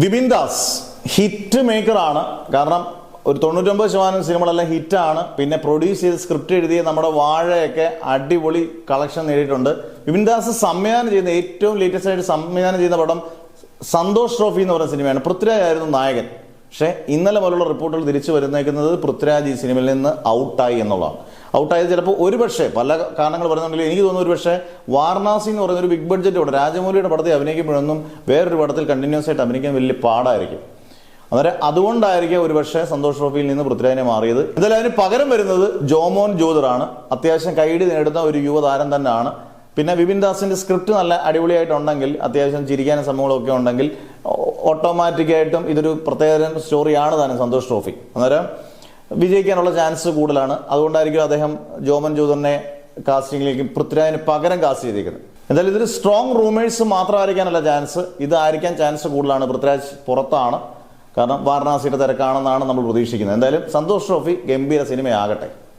Vipin Das hit മേക്കറാണ്. കാരണം ഒരു 99% സിനിമകളെല്ലാം ഹിറ്റാണ്. പിന്നെ പ്രൊഡ്യൂസ് ചെയ്ത് സ്ക്രിപ്റ്റ് എഴുതിയ നമ്മുടെ വാഴയൊക്കെ അടിപൊളി കളക്ഷൻ നേടിയിട്ടുണ്ട്. വിപിൻ ദാസ് സംവിധാനം ചെയ്യുന്ന ഏറ്റവും ലേറ്റസ്റ്റ് ആയിട്ട് സംവിധാനം ചെയ്യുന്ന പടം സന്തോഷ് ട്രോഫി എന്ന് പറയുന്ന സിനിമയാണ്. പൃഥ്വിരാജ് ആയിരുന്നു നായകൻ. പക്ഷേ ഇന്നലെ മുതലുള്ള റിപ്പോർട്ടുകൾ തിരിച്ചു വരുന്നേക്കുന്നത് പൃഥ്വിരാജ് ഈ സിനിമയിൽ നിന്ന് ഔട്ടായി എന്നുള്ളതാണ്. ഔട്ടായത് ചിലപ്പോൾ ഒരുപക്ഷെ പല കാരണങ്ങൾ പറയുന്നുണ്ടെങ്കിൽ എനിക്ക് തോന്നുന്നു ഒരുപക്ഷെ വാരണാസി എന്ന് പറയുന്ന ഒരു ബിഗ് ബഡ്ജറ്റ് പടം രാജമൗലിയുടെ പടത്തിൽ അഭിനയിക്കുമ്പോഴൊന്നും വേറൊരു പടത്തിൽ കണ്ടിന്യൂസ് ആയിട്ട് അഭിനയിക്കാൻ വലിയ പാടായിരിക്കും. അന്നേരം അതുകൊണ്ടായിരിക്കും ഒരുപക്ഷെ സന്തോഷ് ട്രോഫിയിൽ നിന്ന് പൃഥ്വിരാജിനെ മാറിയത്. എന്തായാലും അതിന് പകരം വരുന്നത് ജോമോൻ ജോദറാണ്. അത്യാവശ്യം കൈയടി നേടുന്ന ഒരു യുവതാരം തന്നെയാണ്. പിന്നെ വിപിൻ ദാസിന്റെ സ്ക്രിപ്റ്റ് നല്ല അടിപൊളിയായിട്ടുണ്ടെങ്കിൽ അത്യാവശ്യം ചിരിക്കാനും സംഭവങ്ങളൊക്കെ ഉണ്ടെങ്കിൽ ഓട്ടോമാറ്റിക്കായിട്ടും ഇതൊരു പ്രത്യേക സ്റ്റോറിയാണ് താനും സന്തോഷ് ട്രോഫി. അന്നേരം വിജയിക്കാനുള്ള ചാൻസ് കൂടുതലാണ്. അതുകൊണ്ടായിരിക്കും അദ്ദേഹം ജോമൻ ജോദറിനെ കാസ്റ്റിംഗിലേക്ക് പൃഥ്വിരാജിന് പകരം കാസ്റ്റ് ചെയ്തിരിക്കുന്നത്. എന്തായാലും ഇതൊരു സ്ട്രോങ് റൂമേഴ്സ് മാത്രമായിരിക്കാനല്ല ചാൻസ്, ഇതായിരിക്കാൻ ചാൻസ് കൂടുതലാണ്. പൃഥ്വിരാജ് പുറത്താണ്, കാരണം വാരണാസിയുടെ തിരക്കാണെന്നാണ് നമ്മൾ പ്രതീക്ഷിക്കുന്നത്. എന്തായാലും സന്തോഷ് ട്രോഫി ഗംഭീര സിനിമയാകട്ടെ.